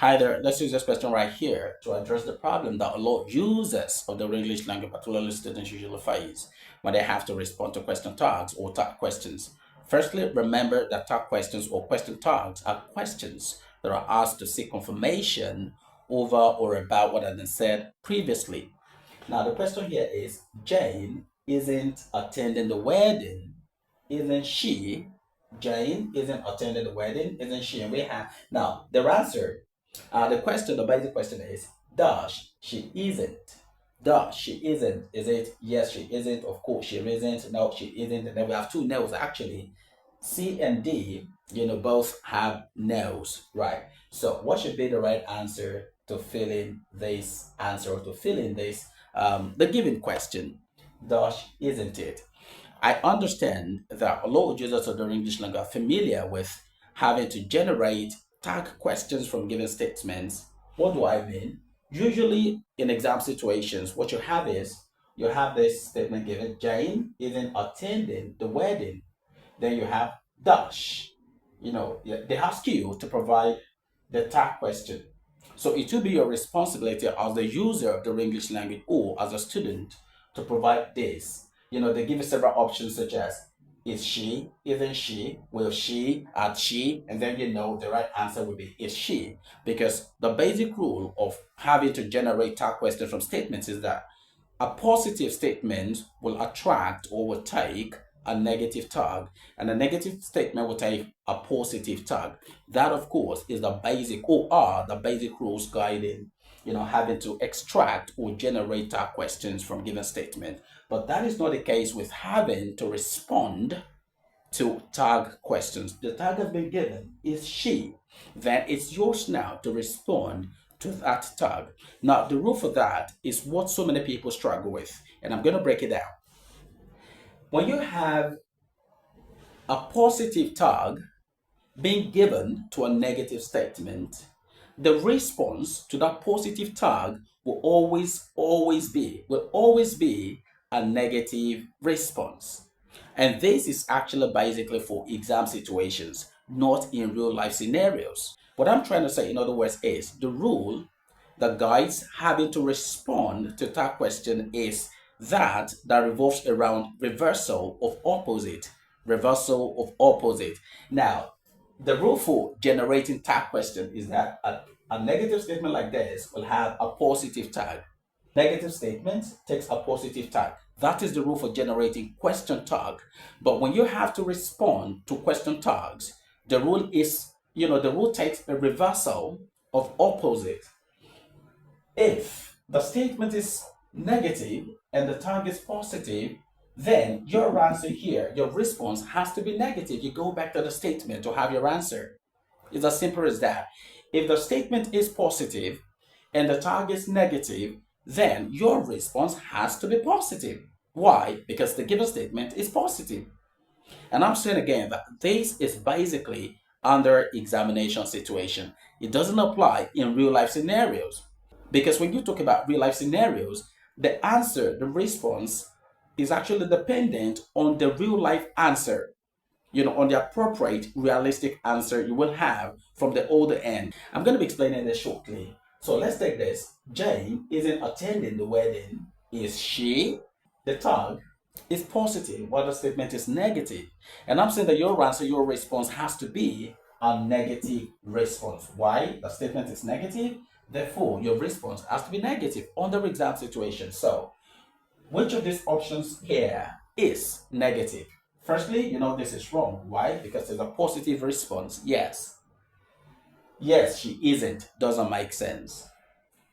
Hi there, let's use this question right here to address the problem that a lot of users of the English language, particularly students, usually face when they have to respond to question tags or tag questions. Firstly, remember that tag questions or question tags are questions that are asked to seek confirmation over or about what had been said previously. Now, the question here is Jane isn't attending the wedding, isn't she? Jane isn't attending the wedding, isn't she? And we have now the answer. The basic question is, does she isn't? Does she isn't? Is it yes, she isn't? Of course, she isn't. No, she isn't. And then we have two no's actually. C and D, both have no's, right? So, what should be the right answer to fill in this answer or to fill in this the given question? Does isn't it? I understand that a lot of users of the English language are familiar with having to generate tag questions from given statements. What do I mean? Usually in exam situations, what you have is you have this statement given, Jane isn't attending the wedding. Then you have dash. They ask you to provide the tag question. So it will be your responsibility as the user of the English language or as a student to provide this. They give you several options such as is she, isn't she, will she, at she, and then the right answer will be is she. Because the basic rule of having to generate tag questions from statements is that a positive statement will attract or will take a negative tag, and a negative statement will take a positive tag. That, of course, is the basic or are the basic rules guiding, having to extract or generate tag questions from given statement. But that is not the case with having to respond to tag questions. The tag has been given is she. Then it's yours now to respond to that tag. Now, the rule for that is what so many people struggle with, and I'm going to break it down. When you have a positive tag being given to a negative statement, the response to that positive tag will always be a negative response. And this is actually basically for exam situations, not in real life scenarios. What I'm trying to say, in other words, is the rule that guides having to respond to that question is that revolves around reversal of opposite. Reversal of opposite. Now, the rule for generating tag question is that a negative statement like this will have a positive tag. Negative statement takes a positive tag. That is the rule for generating question tag. But when you have to respond to question tags, the rule is, the rule takes a reversal of opposite. If the statement is negative and the tag is positive, then your answer here, your response has to be negative. You go back to the statement to have your answer. It's as simple as that. If the statement is positive and the tag is negative, then your response has to be positive. Why? Because the given statement is positive. And I'm saying again that this is basically under examination situation. It doesn't apply in real life scenarios. Because when you talk about real life scenarios, the answer, the response is actually dependent on the real life answer, on the appropriate realistic answer you will have from the older end. I'm going to be explaining this shortly. So let's take this. Jane isn't attending the wedding. Is she? The tag is positive while the statement is negative. And I'm saying that your answer, your response has to be a negative response. Why? The statement is negative. Therefore, your response has to be negative on the exam situation. So, which of these options here is negative? Firstly, this is wrong. Why? Because there's a positive response. Yes. Yes, she isn't. Doesn't make sense.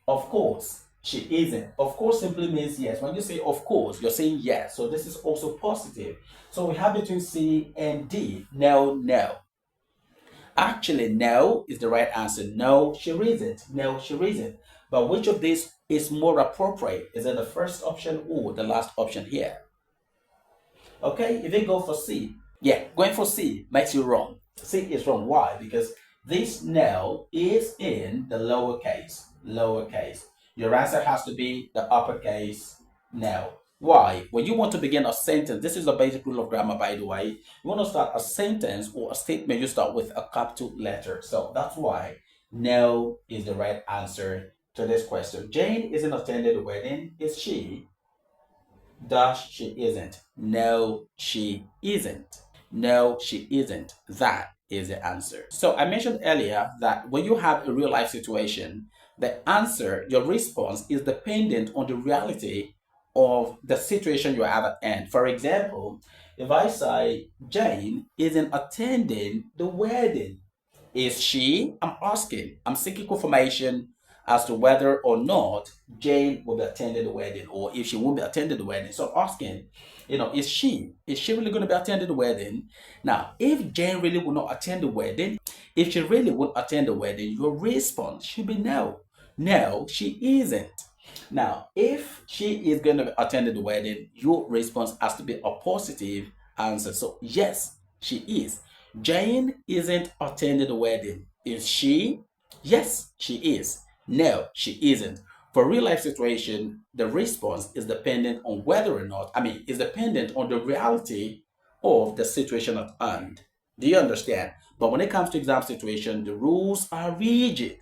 Of course, she isn't. Of course simply means yes. When you say of course, you're saying yes. So this is also positive. So we have between C and D. No, no. Actually, no is the right answer. No, she isn't. No, she isn't. But which of these is more appropriate? Is it the first option or the last option here? Okay, if you go for C, yeah, going for C makes you wrong. C is wrong. Why? Because this no is in the lowercase. Lowercase. Your answer has to be the uppercase no. Why? When you want to begin a sentence, this is a basic rule of grammar, by the way. You want to start a sentence or a statement, you start with a capital letter. So that's why No is the right answer to this question. Jane isn't attending the wedding. Is she? Dash, she isn't. No, she isn't. No, she isn't. That is the answer. So I mentioned earlier that when you have a real life situation, the answer, your response is dependent on the reality of the situation you have at hand. For example, if I say Jane isn't attending the wedding, is she? I'm asking. I'm seeking confirmation as to whether or not Jane will be attending the wedding or if she won't be attending the wedding. So I'm asking, is she? Is she really going to be attending the wedding? Now, if Jane really will not attend the wedding, if she really won't attend the wedding, your response should be no. No, she isn't. Now, if she is going to be attending the wedding, your response has to be a positive answer. So, yes, she is. Jane isn't attending the wedding. Is she? Yes, she is. No, she isn't. For real life situation, the response is dependent on whether or not, is dependent on the reality of the situation at hand. Do you understand? But when it comes to exam situation, the rules are rigid.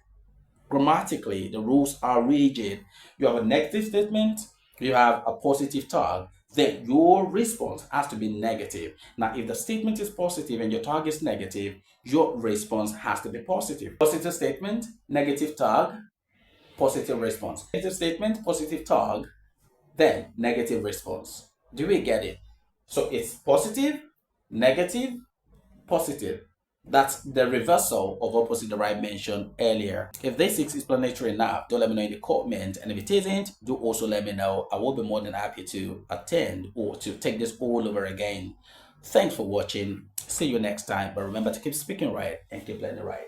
Grammatically, the rules are rigid. You have a negative statement, you have a positive tag, then your response has to be negative. Now, if the statement is positive and your tag is negative, your response has to be positive. Positive statement, negative tag, positive response. Negative statement, positive tag, then negative response. Do we get it? So it's positive, negative, positive. That's the reversal of opposite that I mentioned earlier. If this is explanatory enough, do let me know in the comment. And if it isn't, do also let me know. I will be more than happy to attend or to take this all over again. Thanks for watching. See you next time. But remember to keep speaking right and keep learning right.